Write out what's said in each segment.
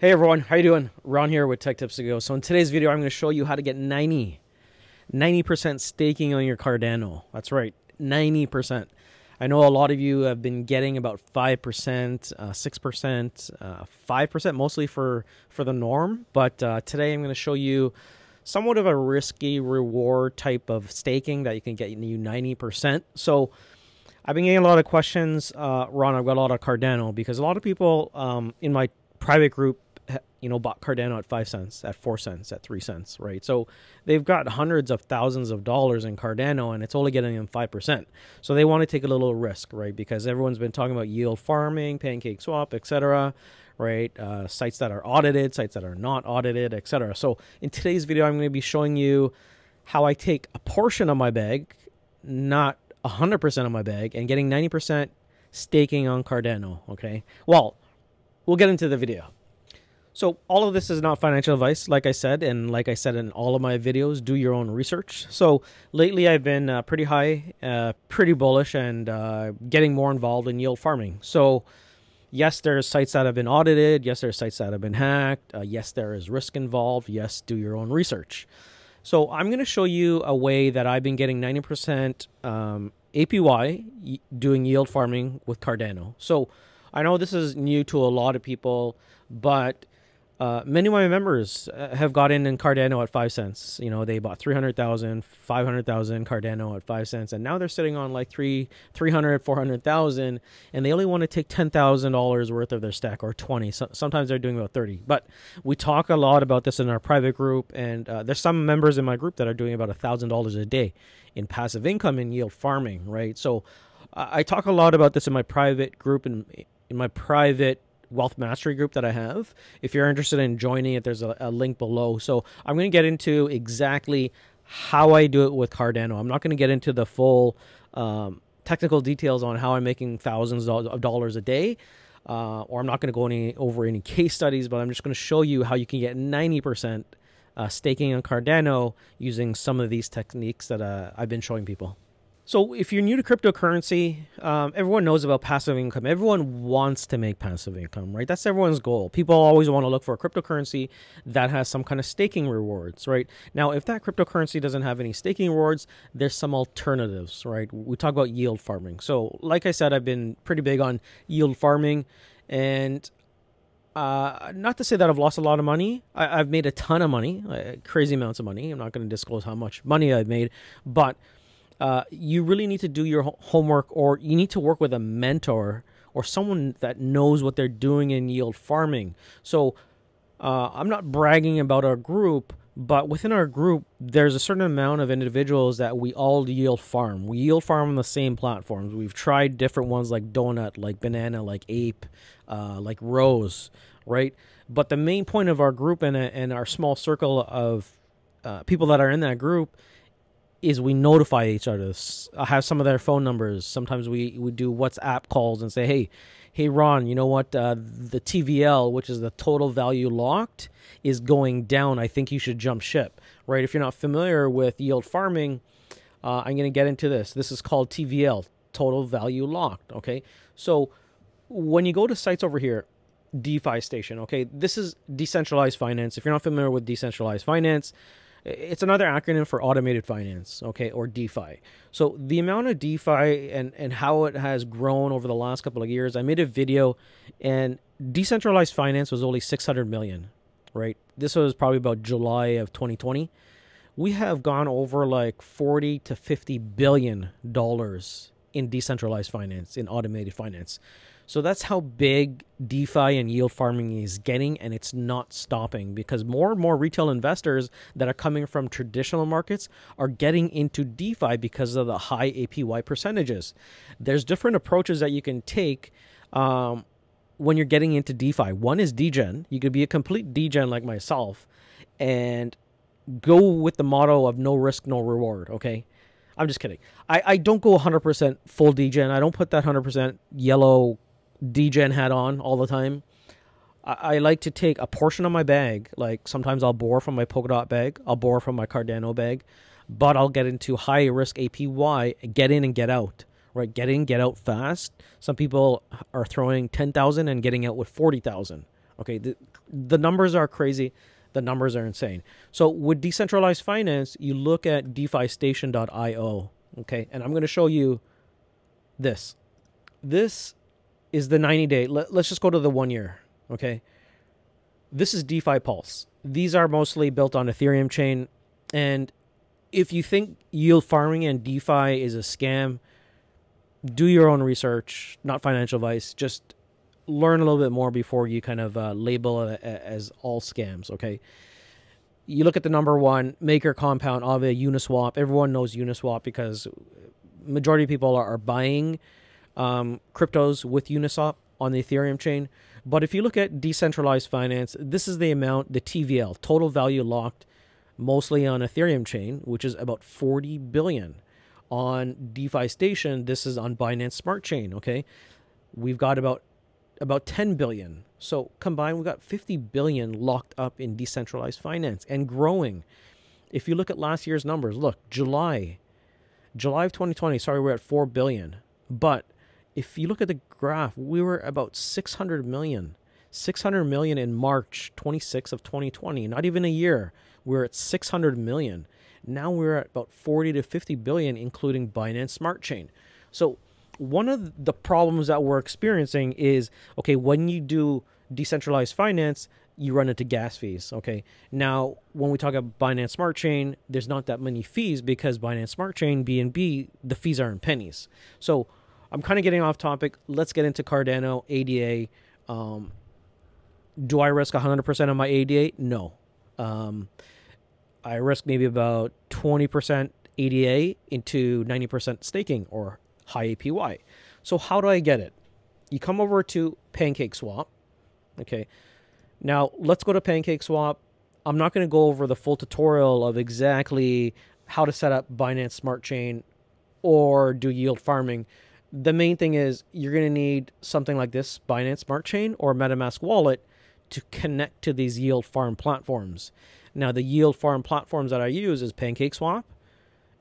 Hey everyone, how you doing? Ron here with TechTipsToGo. So in today's video, I'm going to show you how to get 90% staking on your Cardano. That's right, 90%. I know a lot of you have been getting about 5%, 6%, 5% mostly for the norm. But today I'm going to show you somewhat of a risky reward type of staking that you can get you 90%. So I've been getting a lot of questions, Ron, I've got a lot of Cardano because a lot of people in my private group bought Cardano at 5 cents, at 4 cents, at 3 cents, right? So they've got hundreds of thousands of dollars in Cardano and it's only getting them 5%. So they want to take a little risk, right? Because everyone's been talking about yield farming, PancakeSwap, etc., right? Sites that are audited, sites that are not audited, etc. So in today's video, I'm going to be showing you how I take a portion of my bag, not 100% of my bag, and getting 90% staking on Cardano, okay? Well, we'll get into the video. So all of this is not financial advice, like I said, and like I said in all of my videos, do your own research. So lately I've been pretty high, pretty bullish, and getting more involved in yield farming. So yes, there's sites that have been audited. Yes, there's sites that have been hacked. Yes, there is risk involved. Yes, do your own research. So I'm going to show you a way that I've been getting 90% APY doing yield farming with Cardano. So I know this is new to a lot of people, but many of my members have got in Cardano at 5 cents. You know, they bought 300,000, 500,000 Cardano at 5 cents, and now they're sitting on like 300, 400,000, and they only want to take $10,000 worth of their stack, or 20. So, sometimes they're doing about 30. But we talk a lot about this in our private group, and there's some members in my group that are doing about $1,000 a day in passive income and yield farming, right? So I talk a lot about this in my private group and in my private wealth mastery group that I have. If you're interested in joining it, there's a link below. So I'm going to get into exactly how I do it with Cardano. I'm not going to get into the full technical details on how I'm making thousands of dollars a day, or I'm not going to go over any case studies, but I'm just going to show you how you can get 90% staking on Cardano using some of these techniques that I've been showing people. So if you're new to cryptocurrency, everyone knows about passive income. Everyone wants to make passive income, right? That's everyone's goal. People always want to look for a cryptocurrency that has some kind of staking rewards, right? Now, if that cryptocurrency doesn't have any staking rewards, there's some alternatives, right? We talk about yield farming. So like I said, I've been pretty big on yield farming, and not to say that I've lost a lot of money. I've made a ton of money, crazy amounts of money. I'm not going to disclose how much money I've made, but you really need to do your homework, or you need to work with a mentor or someone that knows what they're doing in yield farming. So I'm not bragging about our group, but within our group, there's a certain amount of individuals that we all yield farm. We yield farm on the same platforms. We've tried different ones like Donut, like Banana, like Ape, like Rose, right? But the main point of our group and our small circle of people that are in that group is we notify each other. I have some of their phone numbers. Sometimes we do WhatsApp calls and say, hey Ron, you know what? The TVL, which is the total value locked, is going down. I think you should jump ship, right? If you're not familiar with yield farming, I'm going to get into this. This is called TVL, total value locked, okay? So when you go to sites over here, DeFi Station, okay? This is decentralized finance. If you're not familiar with decentralized finance, it's another acronym for automated finance, okay, or DeFi. So the amount of DeFi and how it has grown over the last couple of years, I made a video, and decentralized finance was only 600 million, right? This was probably about July of 2020. We have gone over like 40 to 50 billion dollars in decentralized finance, in automated finance. So that's how big DeFi and yield farming is getting, and it's not stopping, because more and more retail investors that are coming from traditional markets are getting into DeFi because of the high APY percentages. There's different approaches that you can take when you're getting into DeFi. One is degen. You could be a complete degen like myself and go with the motto of no risk, no reward, okay? I'm just kidding. I don't go 100% full degen. I don't put that 100% yellow degen hat on all the time. I like to take a portion of my bag. Like sometimes I'll borrow from my Polkadot bag, I'll borrow from my Cardano bag, but I'll get into high risk APY, get in and get out, right? Get in, get out fast. Some people are throwing 10,000 and getting out with 40,000, Okay, the numbers are crazy. The numbers are insane. So with decentralized finance, you look at DeFiStation.io. Okay, and I'm going to show you this. This is the 90-day. Let's just go to the 1 year. Okay, this is DeFi Pulse. These are mostly built on Ethereum chain. And if you think yield farming and DeFi is a scam, do your own research, not financial advice. Just learn a little bit more before you kind of label it as all scams, okay? You look at the number one, Maker, Compound, Aave, Uniswap. Everyone knows Uniswap because majority of people are buying cryptos with Uniswap on the Ethereum chain. But if you look at decentralized finance, this is the amount, the TVL, total value locked, mostly on Ethereum chain, which is about 40 billion. On DeFi Station, this is on Binance Smart Chain, okay? We've got about 10 billion. So combined, we've got 50 billion locked up in decentralized finance and growing. If you look at last year's numbers, look, July of 2020, sorry, we're at 4 billion. But if you look at the graph, we were about 600 million. 600 million in March 26 of 2020. Not even a year. We're at 600 million. Now we're at about 40 to 50 billion, including Binance Smart Chain. So one of the problems that we're experiencing is, okay, when you do decentralized finance, you run into gas fees, okay? Now, when we talk about Binance Smart Chain, there's not that many fees because Binance Smart Chain, BNB, the fees are in pennies. So I'm kind of getting off topic. Let's get into Cardano, ADA. Do I risk 100% of my ADA? No. I risk maybe about 20% ADA into 90% staking or high APY. So how do I get it? You come over to PancakeSwap. Okay. Now let's go to PancakeSwap. I'm not going to go over the full tutorial of exactly how to set up Binance Smart Chain or do yield farming. The main thing is you're going to need something like this, Binance Smart Chain or MetaMask wallet, to connect to these yield farm platforms. Now the yield farm platforms that I use is PancakeSwap,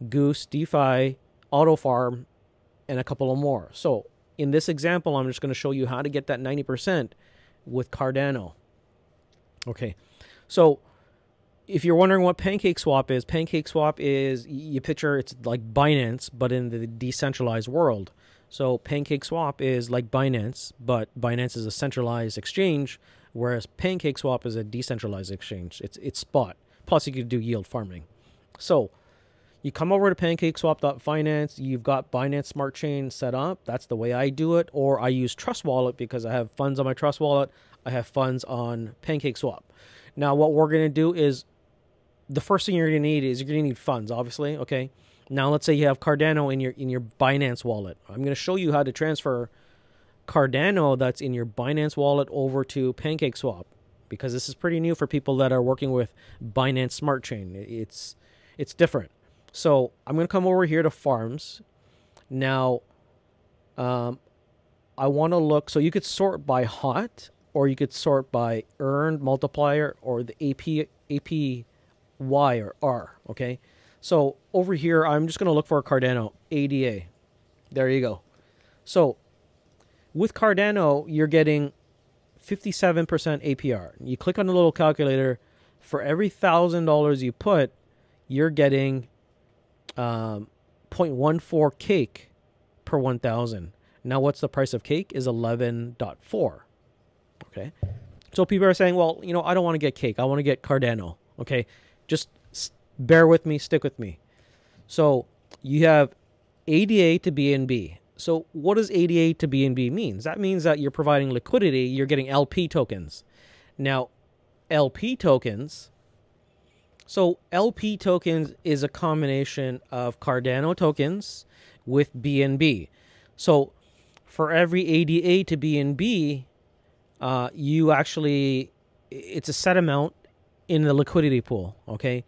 Goose, DeFi, AutoFarm, and a couple of more. So in this example, I'm just going to show you how to get that 90% with Cardano. Okay, so if you're wondering what PancakeSwap is you picture it's like Binance, but in the decentralized world. So PancakeSwap is like Binance, but Binance is a centralized exchange, whereas PancakeSwap is a decentralized exchange. It's spot. Plus, you could do yield farming. So you come over to PancakeSwap.finance. You've got Binance Smart Chain set up. That's the way I do it. Or I use Trust Wallet because I have funds on my Trust Wallet. I have funds on PancakeSwap. Now, what we're going to do is the first thing you're going to need is you're going to need funds, obviously. Okay. Now, let's say you have Cardano in your Binance wallet. I'm going to show you how to transfer Cardano that's in your Binance wallet over to PancakeSwap because this is pretty new for people that are working with Binance Smart Chain. It's different. So I'm going to come over here to Farms. Now, I want to look. So you could sort by hot, or you could sort by earned multiplier, or the APY or R. Okay. So over here, I'm just going to look for a Cardano ADA. There you go. So with Cardano, you're getting 57% APR. You click on the little calculator. For every $1,000 you put, you're getting 0.14 cake per 1,000. Now, what's the price of cake? Is 11.4. Okay. So people are saying, well, you know, I don't want to get cake. I want to get Cardano. Okay. Just bear with me. Stick with me. So you have ADA to BNB. So what does ADA to BNB means? That means that you're providing liquidity. You're getting LP tokens. Now, LP tokens. So LP tokens is a combination of Cardano tokens with BNB. So for every ADA to BNB, you actually, it's a set amount in the liquidity pool. Okay.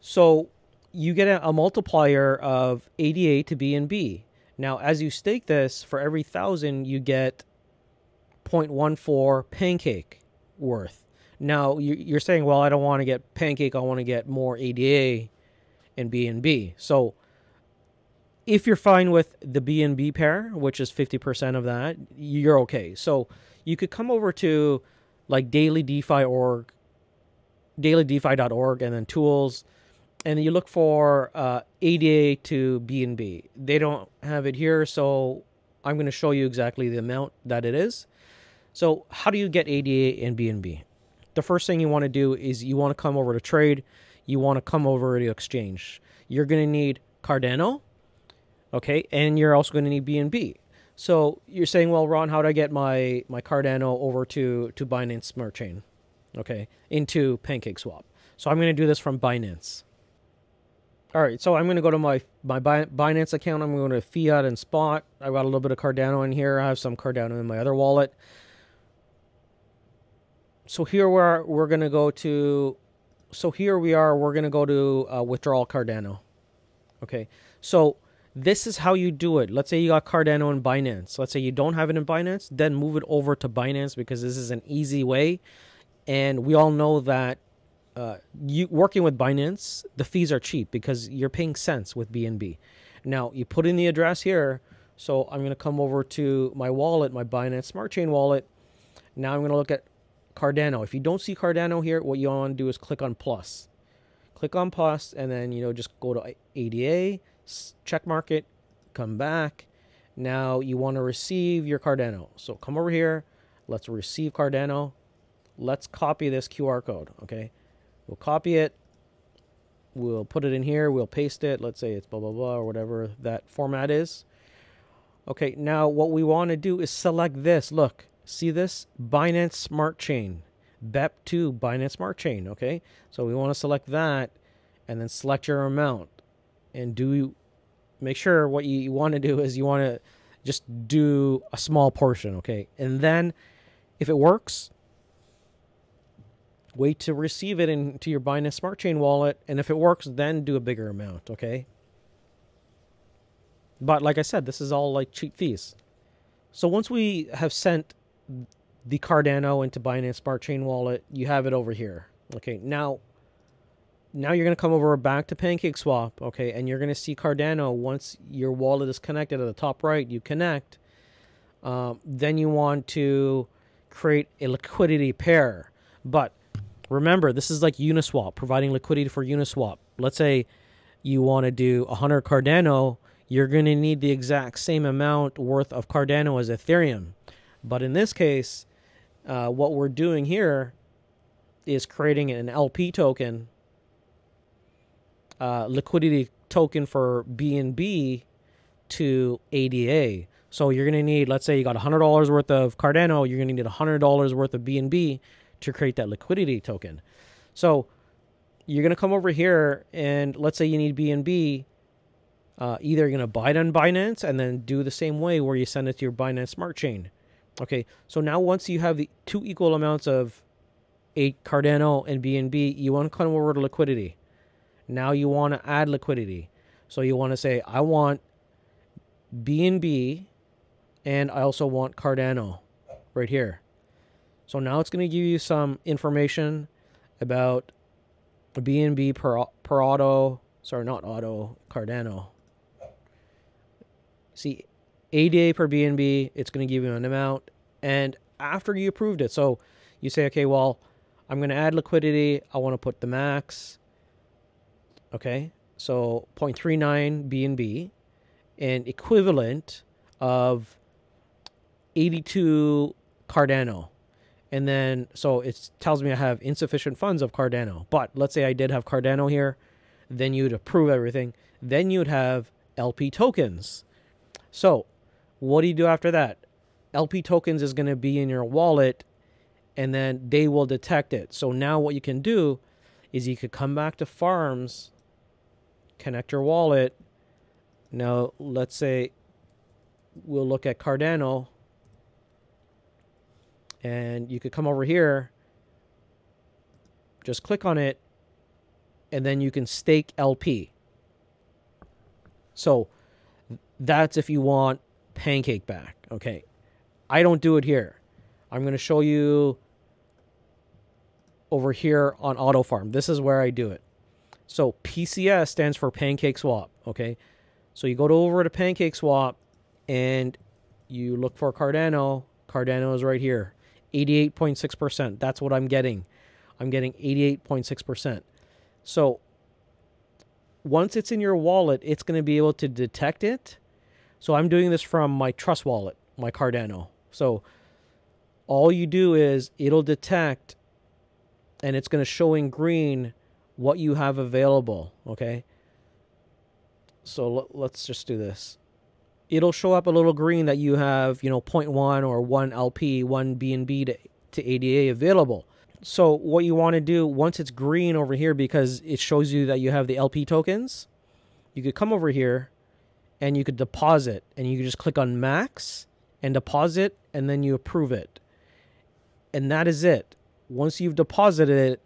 So you get a multiplier of ADA to BNB. Now, as you stake this, for every 1,000, you get 0.14 pancake worth. Now, you're saying, well, I don't want to get pancake. I want to get more ADA and BNB. So if you're fine with the BNB pair, which is 50% of that, you're okay. So you could come over to like dailydefi.org, and then tools, and then you look for ADA to BNB. They don't have it here, so I'm going to show you exactly the amount that it is. So how do you get ADA and BNB? The first thing you want to do is you want to come over to trade. You want to come over to exchange. You're going to need Cardano, okay, and you're also going to need BNB. So you're saying, well, Ron, how do I get my Cardano over to Binance Smart Chain, okay, into PancakeSwap? So I'm going to do this from Binance. All right, so I'm going to go to my Binance account. I'm going to fiat and spot. I've got a little bit of Cardano in here. I have some Cardano in my other wallet. So here we're going to go to. So here we are. We're going to go to withdrawal Cardano. Okay, so this is how you do it. Let's say you got Cardano in Binance. Let's say you don't have it in Binance, then move it over to Binance, because this is an easy way. And we all know that you working with Binance, the fees are cheap because you're paying cents with BNB. Now you put in the address here. So I'm going to come over to my wallet, my Binance Smart Chain wallet. Now I'm going to look at Cardano. If you don't see Cardano here, what you want to do is click on plus. Click on plus, and then, just go to ADA, check mark it, come back. Now you want to receive your Cardano. So come over here. Let's receive Cardano. Let's copy this QR code, okay? We'll copy it. We'll put it in here. We'll paste it. Let's say it's blah, blah, blah, or whatever that format is. Okay, now what we want to do is select this. Look, see this? Binance Smart Chain. BEP2 Binance Smart Chain, okay? So we want to select that and then select your amount. And make sure what you want to do is you want to just do a small portion, okay? And then if it works, wait to receive it into your Binance Smart Chain wallet. And if it works, then do a bigger amount, okay? But like I said, this is all like cheap fees. So once we have sent the Cardano into Binance Smart Chain wallet, you have it over here. Okay, now you're going to come over back to PancakeSwap, okay, and you're going to see Cardano. Once your wallet is connected at the top right, you connect. Then you want to create a liquidity pair. But remember, this is like Uniswap, providing liquidity for Uniswap. Let's say you want to do 100 Cardano, you're going to need the exact same amount worth of Cardano as Ethereum. But in this case, what we're doing here is creating an LP token, liquidity token for BNB to ADA. So you're going to need, let's say you got $100 worth of Cardano, you're going to need $100 worth of BNB to create that liquidity token. So you're going to come over here, and let's say you need BNB. Either you're going to buy it on Binance and then do the same way where you send it to your Binance Smart Chain. Okay, so now once you have the two equal amounts of Cardano and BNB, you want to come over to liquidity. Now you want to add liquidity. So you want to say, I want BNB and I also want Cardano right here. So now it's going to give you some information about BNB per auto. Sorry, not auto, Cardano. See, ADA per BNB, it's going to give you an amount. And after you approved it, so you say, okay, well, I'm going to add liquidity. I want to put the max. Okay, so 0.39 BNB and equivalent of 82 Cardano. And then, so it tells me I have insufficient funds of Cardano. But let's say I did have Cardano here. Then you'd approve everything. Then you'd have LP tokens. So what do you do after that? LP tokens is going to be in your wallet, and then they will detect it. So now what you can do is you could come back to farms, connect your wallet. Now, let's say we'll look at Cardano, and you could come over here, just click on it, and then you can stake LP. So that's if you want Pancake back. Okay, I don't do it here. I'm going to show you over here on Auto Farm. This is where I do it. So PCS stands for PancakeSwap. Okay, so you go over to PancakeSwap and you look for Cardano. Cardano is right here. 88.6%. That's what I'm getting. I'm getting 88.6%. So once it's in your wallet, it's going to be able to detect it. So I'm doing this from my Trust wallet, my Cardano. So all you do is it'll detect, and it's going to show in green what you have available, okay? So let's just do this. It'll show up a little green that you have, you know, 0.1 or 1 LP, 1 BNB to ADA available. So what you want to do, once it's green over here, because it shows you that you have the LP tokens, you could come over here and you could deposit, and you could just click on max and deposit, and then you approve it. And that is it. Once you've deposited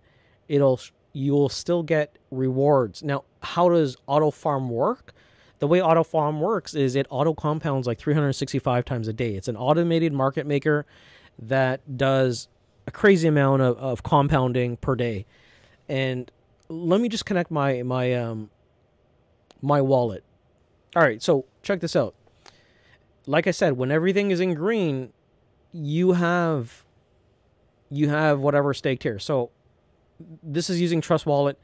it, you'll still get rewards. Now, how does auto farm work? The way auto farm works is it auto compounds like 365 times a day. It's an automated market maker that does a crazy amount of compounding per day. And let me just connect my wallet. All right, so check this out. Like I said, when everything is in green, you have whatever staked here. So this is using Trust Wallet.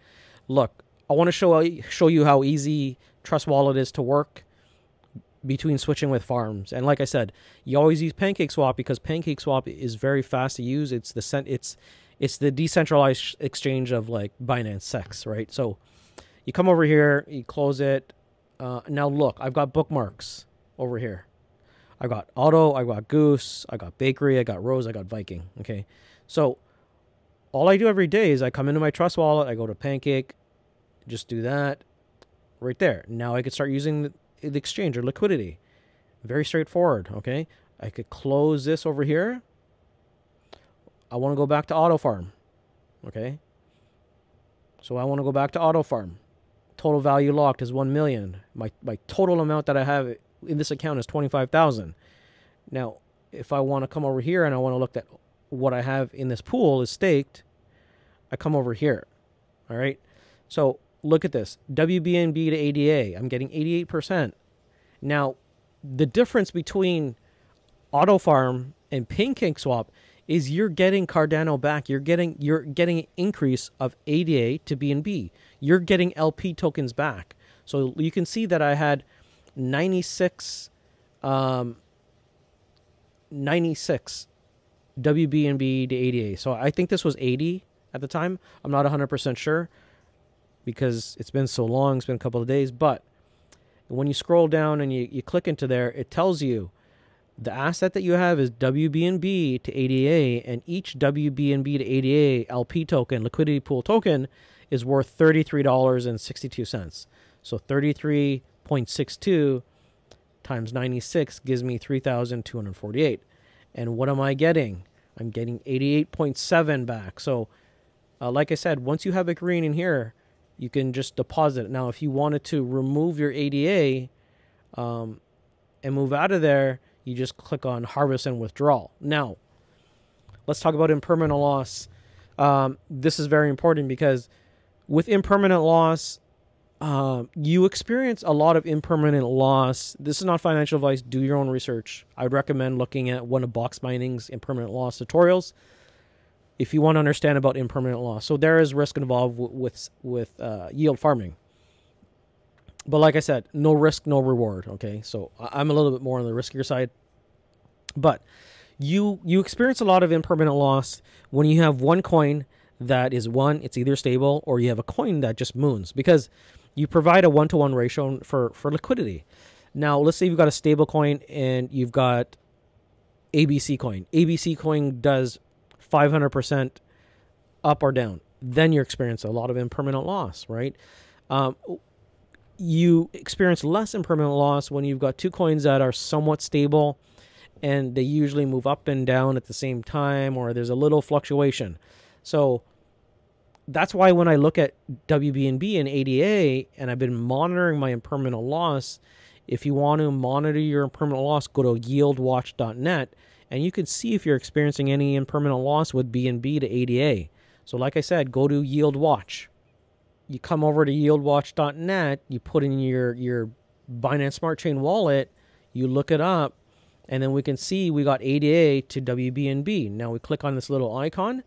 Look, I want to show you how easy Trust Wallet is to work between switching with farms. And like I said, you always use PancakeSwap because PancakeSwap is very fast to use. It's the decentralized exchange of like Binance Sex, right? So you come over here, you close it. Now look, I've got bookmarks over here. I got Auto, I got Goose, I got Bakery, I got Rose, I got Viking. Okay, so all I do every day is I come into my Trust Wallet, I go to Pancake, just do that right there. Now I could start using the exchange or liquidity. Very straightforward, okay? I could close this over here. I want to go back to Auto Farm, okay? So I want to go back to Auto Farm. Total value locked is 1 million. My total amount that I have in this account is 25,000. Now, if I want to come over here and I want to look at what I have in this pool is staked, I come over here. All right. So look at this. WBNB to ADA. I'm getting 88%. Now, the difference between Auto Farm and PancakeSwap is you're getting Cardano back. You're getting an increase of ADA to BNB. You're getting LP tokens back. So you can see that I had 96 WBNB to ADA. So I think this was 80 at the time. I'm not 100% sure because it's been so long. It's been a couple of days. But when you scroll down and you click into there, it tells you the asset that you have is WBNB to ADA, and each WBNB to ADA LP token, liquidity pool token, is worth $33.62. So 33.62 times 96 gives me 3,248. And what am I getting? I'm getting 88.7 back. So like I said, once you have a green in here, you can just deposit it. Now, if you wanted to remove your ADA and move out of there, you just click on Harvest and Withdrawal. Now, let's talk about impermanent loss. This is very important because with impermanent loss, you experience a lot of impermanent loss. This is not financial advice. Do your own research. I would recommend looking at one of Box Mining's impermanent loss tutorials if you want to understand about impermanent loss. So there is risk involved with yield farming. But like I said, no risk, no reward, okay? So I'm a little bit more on the riskier side. But you experience a lot of impermanent loss when you have one coin that is it's either stable, or you have a coin that just moons, because you provide a 1-to-1 ratio for liquidity. Now, let's say you've got a stable coin and you've got ABC coin. ABC coin does 500% up or down. Then you're experiencing a lot of impermanent loss, right? You experience less impermanent loss when you've got two coins that are somewhat stable and they usually move up and down at the same time, or there's a little fluctuation. So that's why when I look at WBNB and ADA, and I've been monitoring my impermanent loss, if you want to monitor your impermanent loss, go to yieldwatch.net, and you can see if you're experiencing any impermanent loss with BNB to ADA. So like I said, go to Yield Watch. You come over to yieldwatch.net, you put in your Binance Smart Chain wallet, you look it up, And then we can see we got ADA to WBNB. Now we click on this little icon,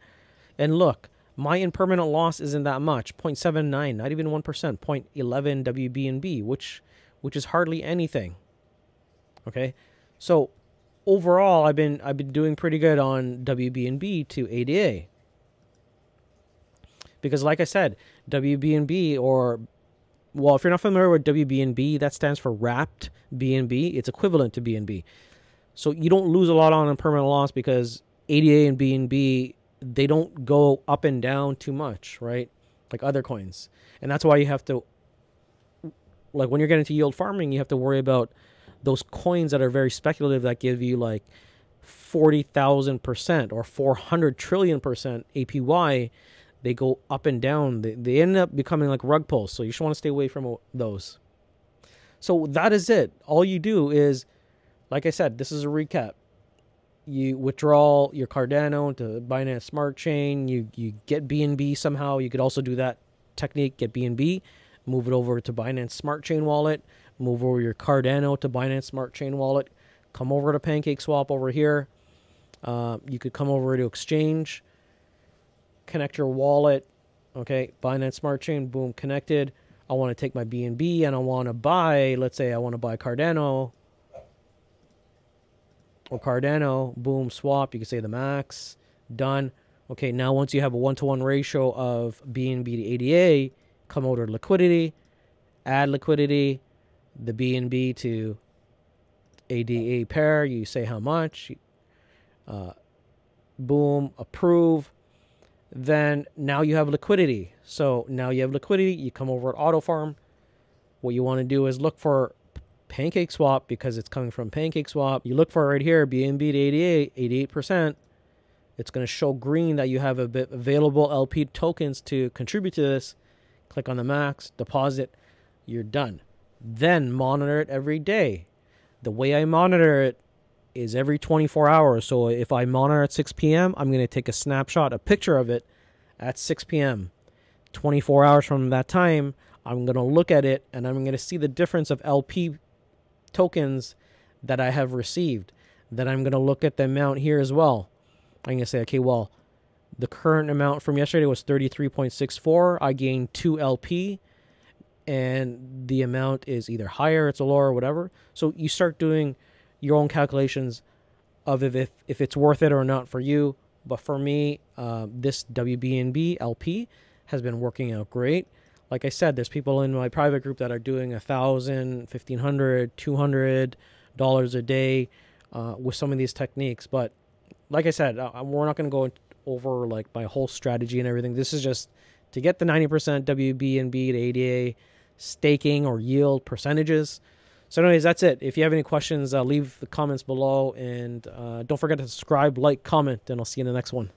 and look, my impermanent loss isn't that much, 0.79, not even 1%, 0.11 WBNB, which is hardly anything. Okay, so overall, I've been doing pretty good on WBNB to ADA, because like I said, WBNB, or well, if you're not familiar with WBNB, that stands for wrapped BNB. It's equivalent to BNB. So you don't lose a lot on impermanent loss because ADA and BNB, they don't go up and down too much, right? Like other coins. And that's why you have to, like when you're getting to yield farming, you have to worry about those coins that are very speculative that give you like 40,000% or 400 trillion% APY. They go up and down. They end up becoming like rug pulls. So you should want to stay away from those. So that is it. All you do is, like I said, this is a recap. You withdraw your Cardano to Binance Smart Chain. You get BNB somehow. You could also do that technique, get BNB, move it over to Binance Smart Chain wallet, move over your Cardano to Binance Smart Chain wallet, come over to PancakeSwap over here. You could come over to Exchange, connect your wallet. Okay, Binance Smart Chain, boom, connected. I want to take my BNB and I want to buy, let's say I want to buy Cardano. Or Cardano, boom, swap. You can say the max, done. Okay, now once you have a 1-to-1 ratio of BNB to ADA, come over to liquidity, add liquidity, the BNB to ADA pair. You say how much, boom, approve. Then now you have liquidity. So now you have liquidity. You come over at Auto Farm. What you want to do is look for PancakeSwap because it's coming from PancakeSwap. You look for it right here, BNB to ADA, 88%. It's going to show green that you have a bit available LP tokens to contribute to this. Click on the max, deposit, you're done. Then monitor it every day. The way I monitor it is every 24 hours. So if I monitor at 6 p.m., I'm going to take a snapshot, a picture of it at 6 p.m. 24 hours from that time, I'm going to look at it and I'm going to see the difference of LP tokens that I have received. Then I'm going to look at the amount here as well. I'm going to say, okay, well, the current amount from yesterday was 33.64. I gained 2 LP, and the amount is either higher, it's a lower, whatever. So you start doing your own calculations of if it's worth it or not for you. But for me, this WBNB LP has been working out great. Like I said, there's people in my private group that are doing $1,000, $1,500, $200 a day with some of these techniques. But like I said, we're not going to go over like my whole strategy and everything. This is just to get the 90% WBNB to ADA staking or yield percentages. So anyways, that's it. If you have any questions, leave the comments below. And don't forget to subscribe, like, comment, and I'll see you in the next one.